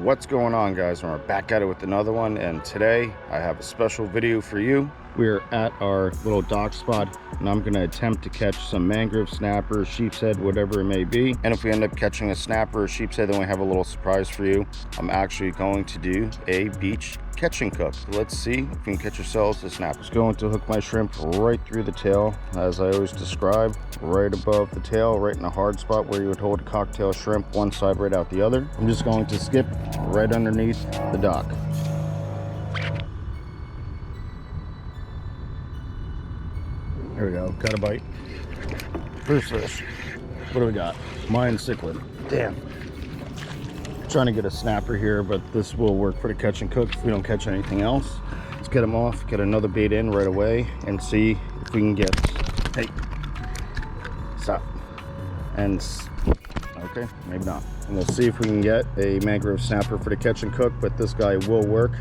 What's going on, guys? We're back at it with another one, and today I have a special video for you. We're at our little dock spot, and I'm going to attempt to catch some mangrove, snapper, sheep's head, whatever it may be. And if we end up catching a snapper or sheep's head, then we have a little surprise for you. I'm actually going to do a beach catch and cook. Let's see if we can catch ourselves a snapper. Just going to hook my shrimp right through the tail, as I always describe, right above the tail, right in the hard spot where you would hold a cocktail shrimp, one side right out the other. I'm just going to skip right underneath the dock. There we go, got a bite. First fish. What do we got? Mine cichlid. Damn. Trying to get a snapper here, but this will work for the catch and cook if we don't catch anything else. Let's get them off, get another bait in right away, and see if we can get, hey, stop. And, okay, maybe not. And we'll see if we can get a mangrove snapper for the catch and cook, but this guy will work.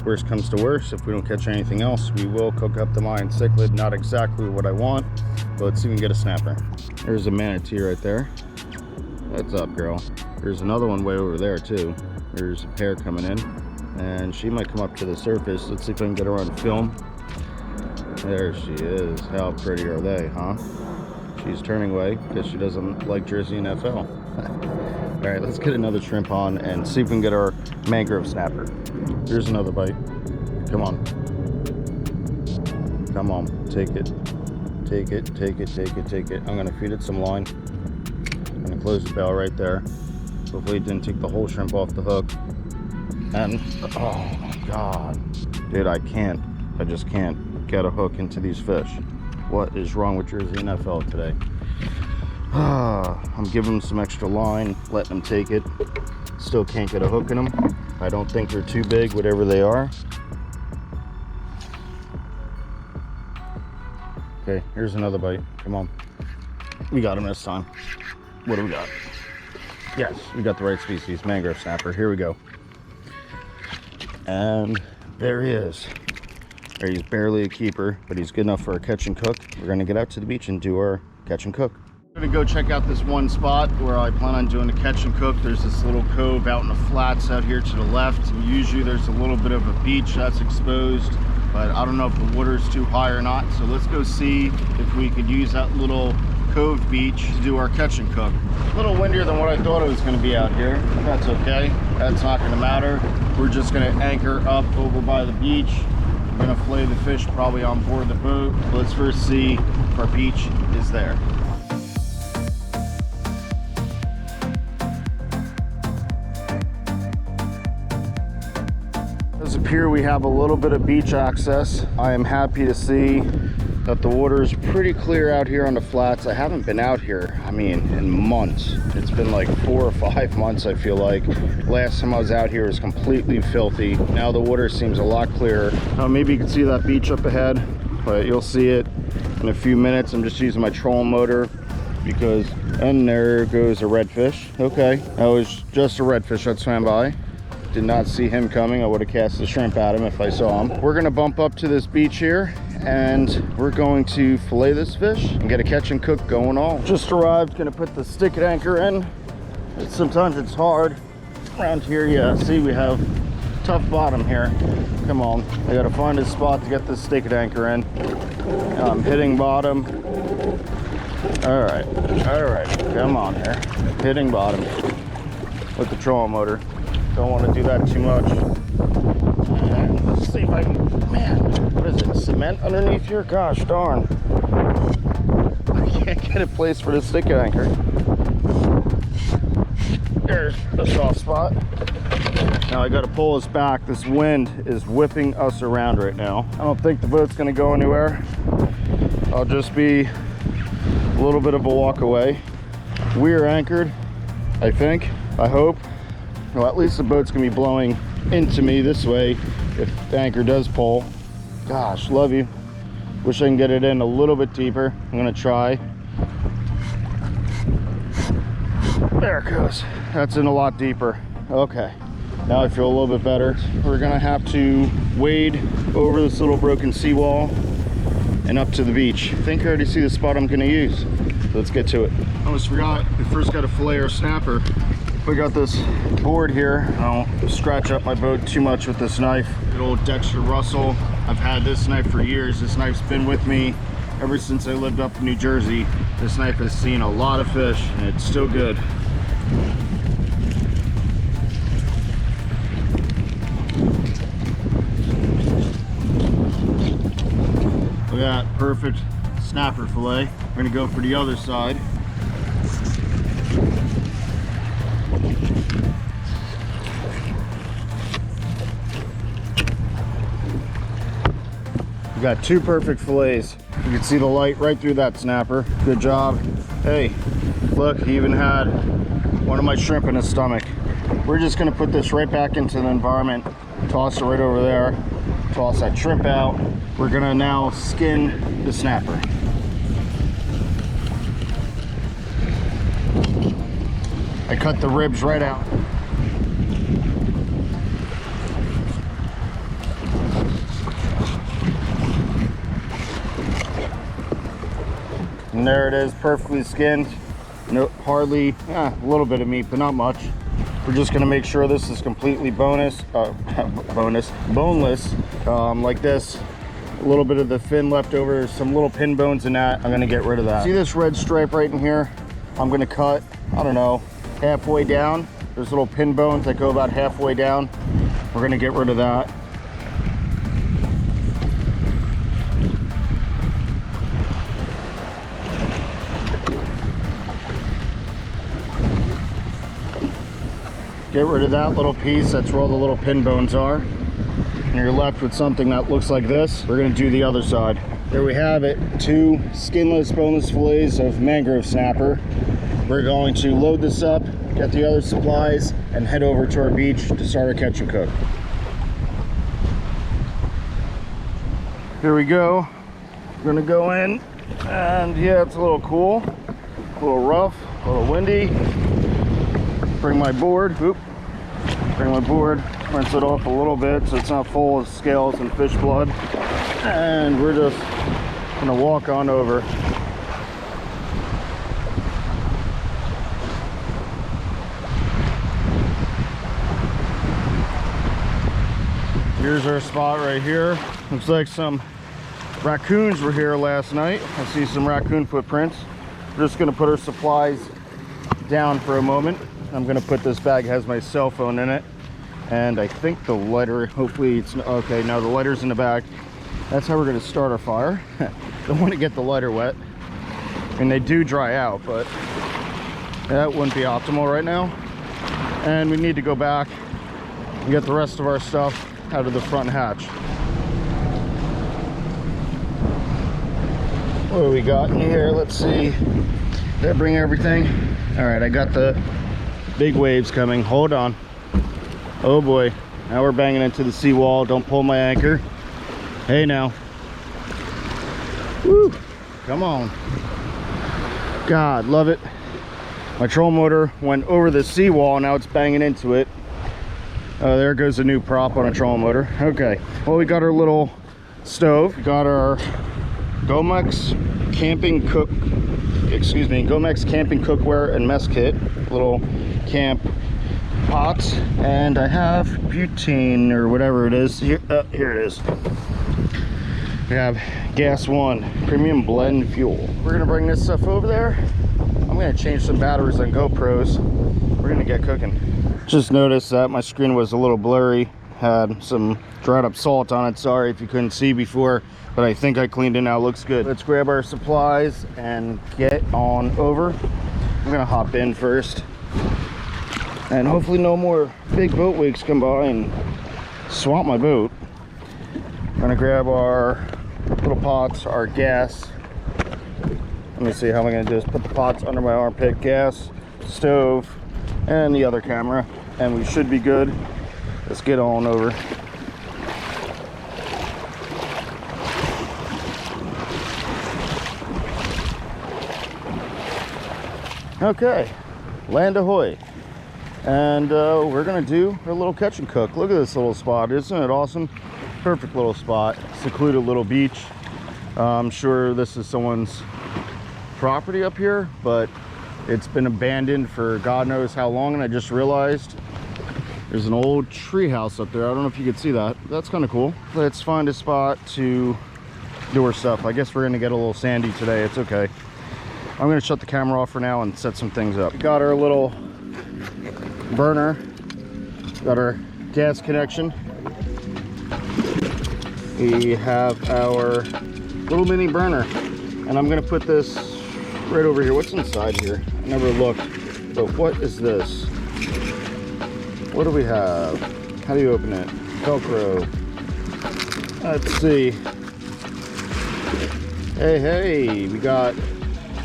Worst comes to worst, if we don't catch anything else, we will cook up the mine cichlid. Not exactly what I want, but let's see if we can get a snapper. There's a manatee right there. What's up, girl? There's another one way over there too. There's a pair coming in, and she might come up to the surface. Let's see if I can get her on film. There she is. How pretty are they, huh? She's turning away because she doesn't like Jersey NFL. All right, let's get another shrimp on and see if we can get our mangrove snapper. Here's another bite. Come on. Come on, take it. Take it, take it, take it, take it. I'm gonna feed it some line. I'm gonna close the bell right there. Hopefully it didn't take the whole shrimp off the hook. And, oh my God. Dude, I just can't get a hook into these fish. What is wrong with Jersey NFL today? I'm giving them some extra line, letting them take it. Still can't get a hook in them. I don't think they're too big, whatever they are. Okay, here's another bite. Come on. We got him this time. What do we got? Yes, we got the right species, mangrove snapper. Here we go. And there he is. There, he's barely a keeper, but he's good enough for a catch and cook. We're gonna get out to the beach and do our catch and cook. I'm gonna go check out this one spot where I plan on doing a catch and cook. There's this little cove out in the flats out here to the left. And usually there's a little bit of a beach that's exposed, but I don't know if the water's too high or not. So let's go see if we could use that little cove beach to do our catch and cook. A little windier than what I thought it was going to be out here. That's okay. That's not going to matter. We're just going to anchor up over by the beach. We're going to fillet the fish probably on board the boat. Let's first see if our beach is there. As a pier, we have a little bit of beach access. I am happy to see that the water is pretty clear out here on the flats. I haven't been out here, I mean, in months. It's been like 4 or 5 months, I feel like. Last time I was out here, it was completely filthy. Now the water seems a lot clearer. Maybe you can see that beach up ahead, but you'll see it in a few minutes. I'm just using my trolling motor because, and there goes a redfish. Okay, that was just a redfish that swam by. Did not see him coming. I would have cast the shrimp at him if I saw him. We're gonna bump up to this beach here, and we're going to fillet this fish and get a catch and cook going on. Just arrived, gonna put the stick anchor in. Sometimes it's hard around here. Yeah, see, we have tough bottom here. Come on, I gotta find a spot to get this stick anchor in. I'm hitting bottom. All right, come on here. Hitting bottom with the trolling motor. Don't want to do that too much. And let's see if I can, man, what is it, cement underneath here? Gosh darn. I can't get a place for the stick anchor. There's the soft spot. Now I got to pull us back. This wind is whipping us around right now. I don't think the boat's going to go anywhere. I'll just be a little bit of a walk away. We are anchored, I think, I hope. Well, at least the boat's gonna be blowing into me this way if the anchor does pull. Gosh, love you. Wish I can get it in a little bit deeper. I'm gonna try. There it goes. That's in a lot deeper. Okay, now I feel a little bit better. We're gonna have to wade over this little broken seawall and up to the beach. I think I already see the spot I'm gonna use. Let's get to it. I almost forgot, we first got to fillet our snapper. We got this board here. I don't scratch up my boat too much with this knife. Good old Dexter Russell. I've had this knife for years. This knife's been with me ever since I lived up in New Jersey. This knife has seen a lot of fish and it's still good. Look at that, perfect snapper fillet. We're gonna go for the other side. We got two perfect fillets. You can see the light right through that snapper. Good job. Hey, look, he even had one of my shrimp in his stomach. We're just gonna put this right back into the environment. Toss it right over there. Toss that shrimp out. We're gonna now skin the snapper. I cut the ribs right out. And there it is, perfectly skinned. No, hardly, a little bit of meat, but not much. We're just gonna make sure this is completely boneless, like this. A little bit of the fin left over, some little pin bones in that. I'm gonna get rid of that. See this red stripe right in here? I'm gonna cut, I don't know, halfway down. There's little pin bones that go about halfway down. We're gonna get rid of that. Get rid of that little piece. That's where all the little pin bones are. And you're left with something that looks like this. We're gonna do the other side. There we have it. Two skinless, boneless fillets of mangrove snapper. We're going to load this up, get the other supplies, and head over to our beach to start our catch and cook. Here we go. We're gonna go in, and yeah, it's a little cool, a little rough, a little windy. Bring my board, rinse it off a little bit so it's not full of scales and fish blood. And we're just gonna walk on over. Here's our spot right here. Looks like some raccoons were here last night. I see some raccoon footprints. We're just gonna put our supplies down for a moment. I'm gonna put this bag, has my cell phone in it, and I think the lighter, hopefully it's okay. Now the lighter's in the back. That's how we're gonna start our fire. Don't want to get the lighter wet, and they do dry out, but that wouldn't be optimal right now. And we need to go back and get the rest of our stuff out of the front hatch. What do we got in here? Let's see. Did I bring everything? All right, I got the big waves coming. Hold on. Oh boy, now we're banging into the seawall. Don't pull my anchor. Hey now. Woo, come on. God, love it. My trolling motor went over the seawall, now it's banging into it. Oh, there goes a new prop on a trolling motor. Okay, well, we got our little stove. We got our Gomex camping cookware and mess kit. Little camp pots, and I have butane or whatever it is here. Here it is. We have gas 1 premium blend fuel. We're gonna bring this stuff over there. I'm gonna change some batteries on GoPros. We're gonna get cooking. Just noticed that my screen was a little blurry, had some dried up salt on it. Sorry if you couldn't see before, but I think I cleaned it now. Looks good. Let's grab our supplies and get on over. I'm gonna hop in first, and hopefully no more big boat wakes come by and swamp my boat. I'm gonna grab our little pots, our gas. Let me see how I'm gonna do this. Put the pots under my armpit, gas, stove, and the other camera, and we should be good. Let's get on over. Okay, land ahoy. And we're gonna do a little catch and cook. Look at this little spot, isn't it awesome? Perfect little spot, secluded little beach. I'm sure this is someone's property up here, but It's been abandoned for God knows how long, and I just realized there's an old tree house up there. I don't know if you could see that. That's kind of cool. Let's find a spot to do our stuff. I guess we're gonna get a little sandy today. It's okay. I'm gonna shut the camera off for now and set some things up. We got our little burner, got our gas connection. We have our little mini burner, and I'm gonna put this right over here. What's inside here? I never looked, but what is this? What do we have? How do you open it? Velcro. Let's see. Hey, we got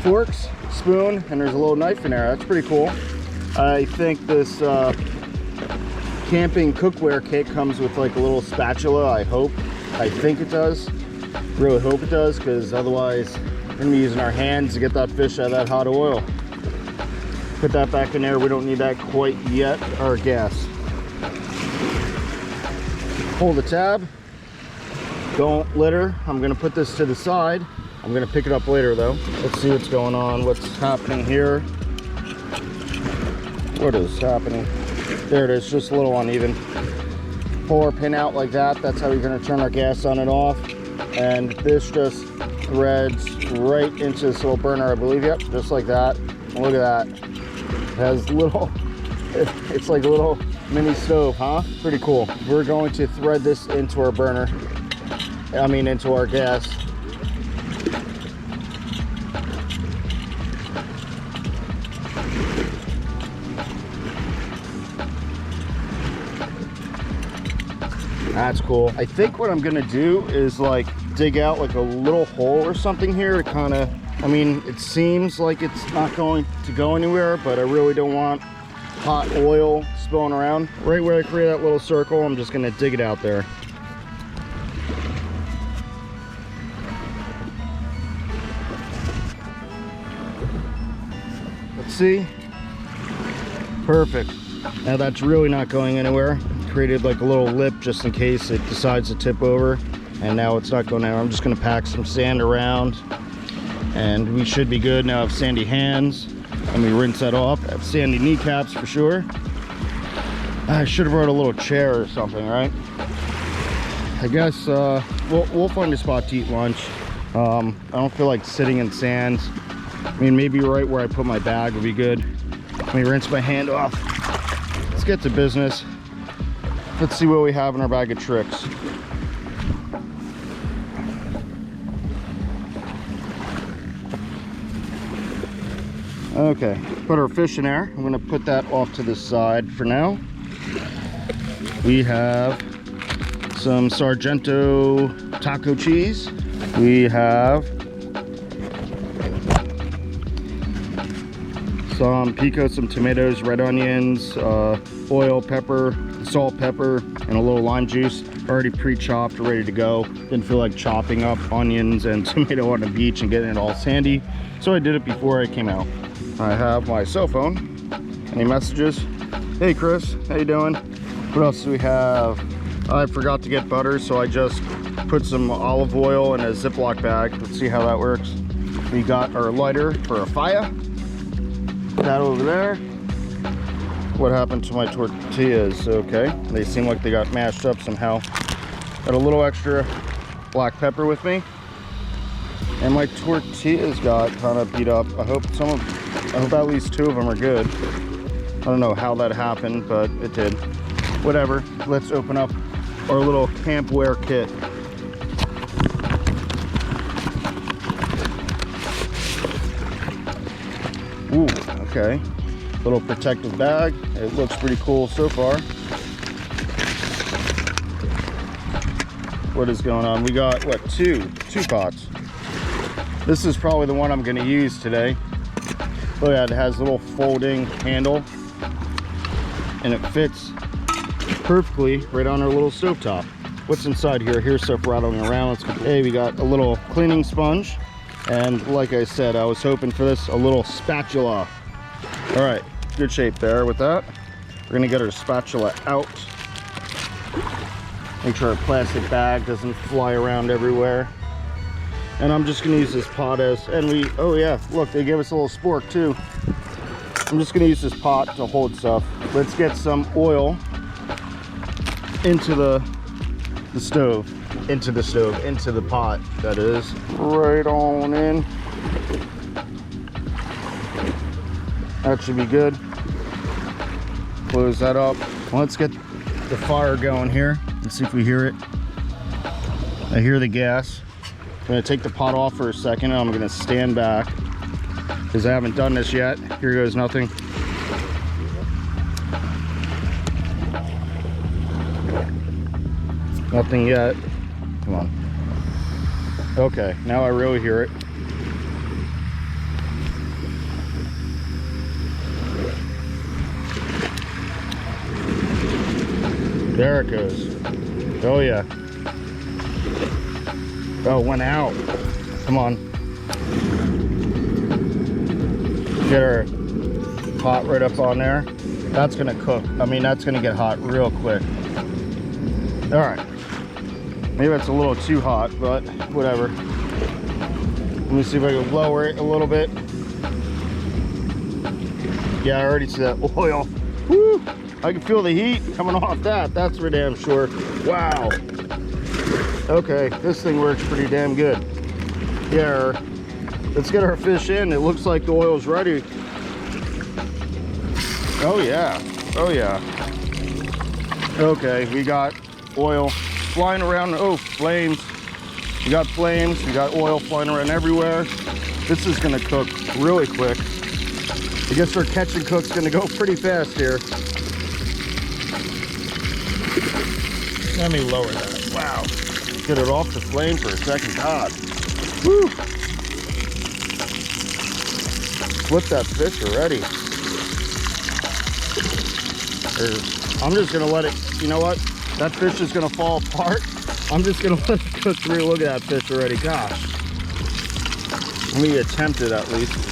forks, spoon, and there's a little knife in there. That's pretty cool. I think this camping cookware kit comes with like a little spatula. I think it does. Really hope it does, because otherwise we're gonna be using our hands to get that fish out of that hot oil. Put that back in there. We don't need that quite yet. Our gas. Pull the tab. Don't litter. I'm gonna put this to the side. I'm gonna pick it up later though. Let's see what's going on, what's happening here. What is happening? There it is, just a little uneven. Pull our pin out like that. That's how we're gonna turn our gas on and off. And this just threads right into this little burner, I believe. Yep, just like that. Look at that. It has little, it's like a little mini stove, huh? Pretty cool. We're going to thread this into our burner. I mean, into our gas. That's cool. I think what I'm gonna do is like dig out like a little hole or something here to kind of, I mean, it seems like it's not going to go anywhere, but I really don't want hot oil spilling around. Right where I create that little circle, I'm just gonna dig it out there. Let's see. Perfect. Now that's really not going anywhere. Created like a little lip just in case it decides to tip over, and now it's not going anywhere. I'm just going to pack some sand around and we should be good. Now I have sandy hands. Let me rinse that off. I have sandy kneecaps for sure. I should have brought a little chair or something, right? I guess we'll find a spot to eat lunch. I don't feel like sitting in sand. I mean, maybe right where I put my bag would be good. Let me rinse my hand off. Let's get to business. Let's see what we have in our bag of tricks. Okay, put our fish in there. I'm gonna put that off to the side for now. We have some Sargento taco cheese. We have some pico, some tomatoes, red onions, oil, pepper, salt, pepper, and a little lime juice. Already pre-chopped, ready to go. Didn't feel like chopping up onions and tomato on the beach and getting it all sandy, so I did it before I came out. I have my cell phone. Any messages? Hey Chris, how you doing? What else do we have? I forgot to get butter, so I just put some olive oil in a Ziploc bag. Let's see how that works. We got our lighter for a fire. That over there. What happened to my tortillas? Okay, they seem like they got mashed up somehow. Got a little extra black pepper with me, and my tortillas got kind of beat up. I hope at least 2 of them are good. I don't know how that happened, but it did. Whatever. Let's open up our little campwear kit. Ooh, okay. Little protective bag. It looks pretty cool so far. What is going on? We got what, two pots. This is probably the one I'm going to use today. Look at it, has a little folding handle and it fits perfectly right on our little stovetop. What's inside here? Here's stuff rattling around. Let's go. Hey, we got a little cleaning sponge, and like I said, I was hoping for this, a little spatula. All right, good shape there with that. We're gonna get our spatula out. Make sure our plastic bag doesn't fly around everywhere. And I'm just gonna use this pot as, and oh yeah, look, they gave us a little spork too. I'm just gonna use this pot to hold stuff. Let's get some oil into the stove. Into the pot, that is. Right on in. That should be good. Close that up. Let's get the fire going here. Let's see if we hear it. I hear the gas. I'm gonna take the pot off for a second and I'm gonna stand back because I haven't done this yet. Here goes nothing. Nothing yet. Come on. Okay, now I really hear it. There it goes. Oh yeah. Oh, it went out. Come on. Get our pot right up on there. That's gonna cook. I mean, that's gonna get hot real quick. All right. Maybe it's a little too hot, but whatever. Let me see if I can lower it a little bit. Yeah, I already see that oil. Woo! I can feel the heat coming off that. That's for damn sure. Wow. Okay, this thing works pretty damn good. Yeah, let's get our fish in. It looks like the oil's ready. Oh yeah. Oh yeah. Okay, we got oil flying around. Oh, flames. We got flames. We got oil flying around everywhere. This is gonna cook really quick. I guess our catch and cook's gonna go pretty fast here. Let me lower that. Wow. Get it off the flame for a second. God. Woo. Flip that fish already. I'm just gonna let it, you know what? That fish is gonna fall apart. I'm just gonna let it cook through. Look at that fish already. Gosh. Let me attempt it at least.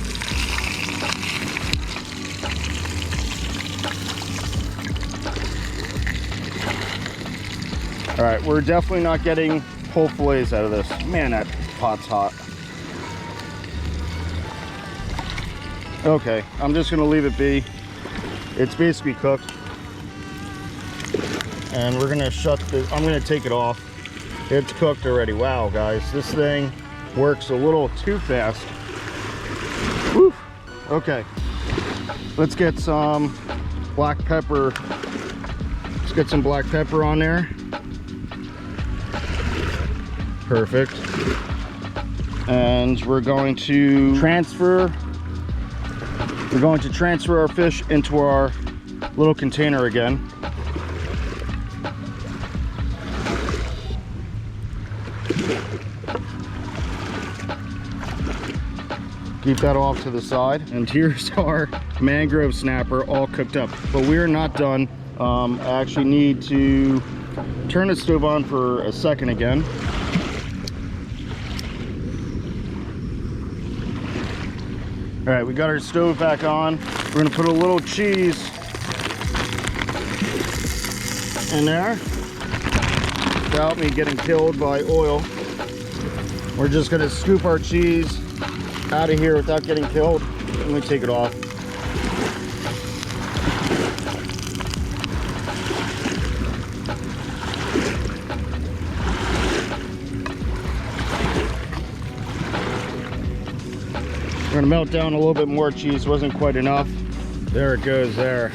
All right, we're definitely not getting whole fillets out of this. Man, that pot's hot. Okay, I'm just gonna leave it be. It's basically cooked. And we're gonna shut this, I'm gonna take it off. It's cooked already. Wow, guys, this thing works a little too fast. Whew. Okay, let's get some black pepper. Let's get some black pepper on there. Perfect. And we're going to transfer our fish into our little container again. Keep that off to the side. And here's our mangrove snapper all cooked up. But we're not done. I actually need to turn the stove on for a second again. All right, we got our stove back on. We're gonna put a little cheese in there without me getting killed by oil. We're just gonna scoop our cheese out of here without getting killed. Let me take it off. We're gonna melt down a little bit more cheese. Wasn't quite enough. There it goes there.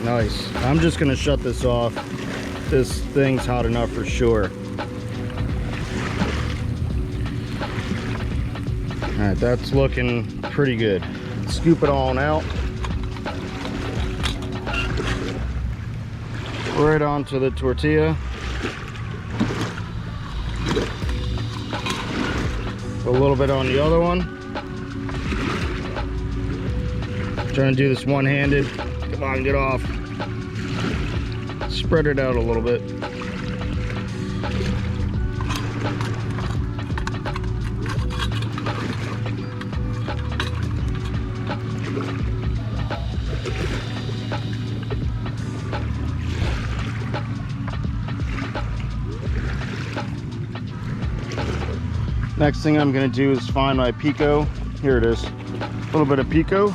Nice. I'm just gonna shut this off. This thing's hot enough for sure. All right, that's looking pretty good. Scoop it all out. Right onto the tortilla. A little bit on the other one. Trying to do this one-handed. Come on, get off. Spread it out a little bit. Next thing I'm going to do is find my pico. Here it is. A little bit of pico.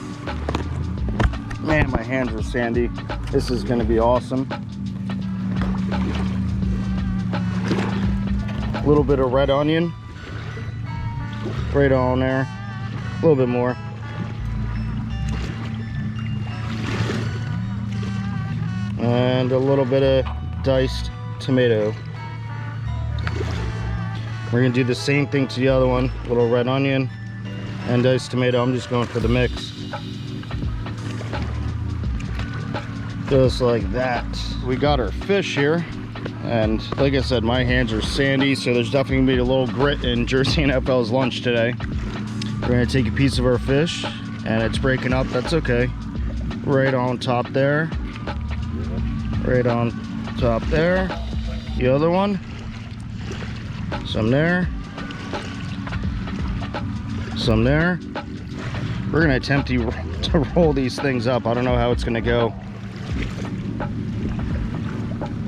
Man, my hands are sandy. This is gonna be awesome. A little bit of red onion. Right on there. A little bit more. And a little bit of diced tomato. We're gonna do the same thing to the other one. A little red onion and diced tomato. I'm just going for the mix. Just like that. We got our fish here. And like I said, my hands are sandy, so there's definitely gonna be a little grit in Jersey NFL's lunch today. We're gonna take a piece of our fish, and it's breaking up, that's okay. Right on top there. Right on top there. The other one. Some there. Some there. We're gonna attempt to roll these things up. I don't know how it's gonna go.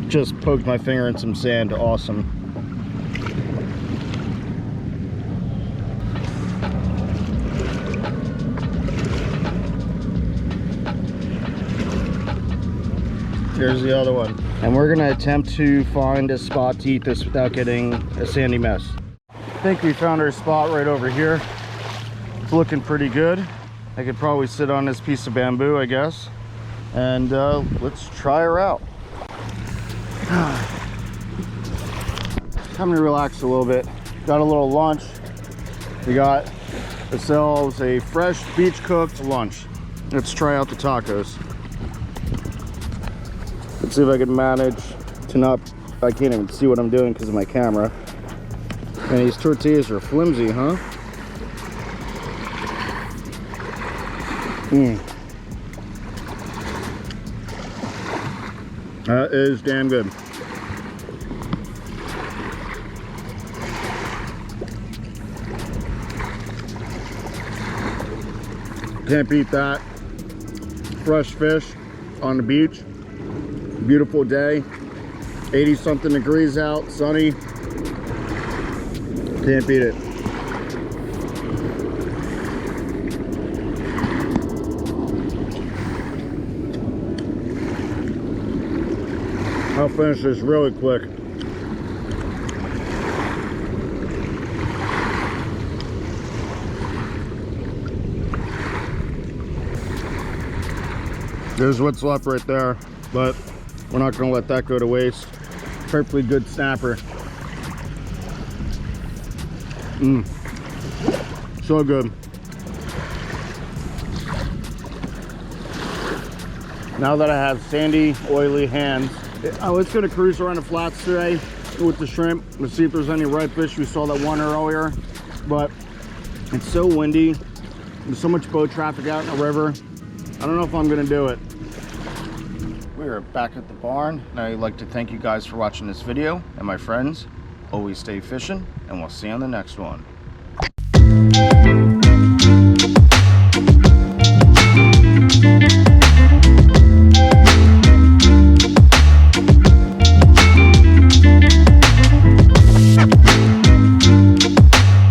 Just poked my finger in some sand. Awesome. Here's the other one. And we're gonna attempt to find a spot to eat this without getting a sandy mess. I think we found our spot right over here. It's looking pretty good. I could probably sit on this piece of bamboo, I guess. And let's try her out. Time to relax a little bit. Got a little lunch. We got ourselves a fresh beach cooked lunch. Let's try out the tacos. Let's see if I can manage to not, I can't even see what I'm doing because of my camera. And these tortillas are flimsy, huh? That is damn good. Can't beat that. Fresh fish on the beach. Beautiful day. 80 something degrees out, sunny. Can't beat it. I'll finish this really quick. There's what's left right there, but we're not going to let that go to waste. Perfectly good snapper. So good. Now that I have sandy, oily hands, I was going to cruise around the flats today with the shrimp to see if there's any redfish. We saw that one earlier, but it's so windy. There's so much boat traffic out in the river. I don't know if I'm going to do it. We are back at the barn, and I'd like to thank you guys for watching this video. And my friends, always stay fishing, and we'll see you on the next one.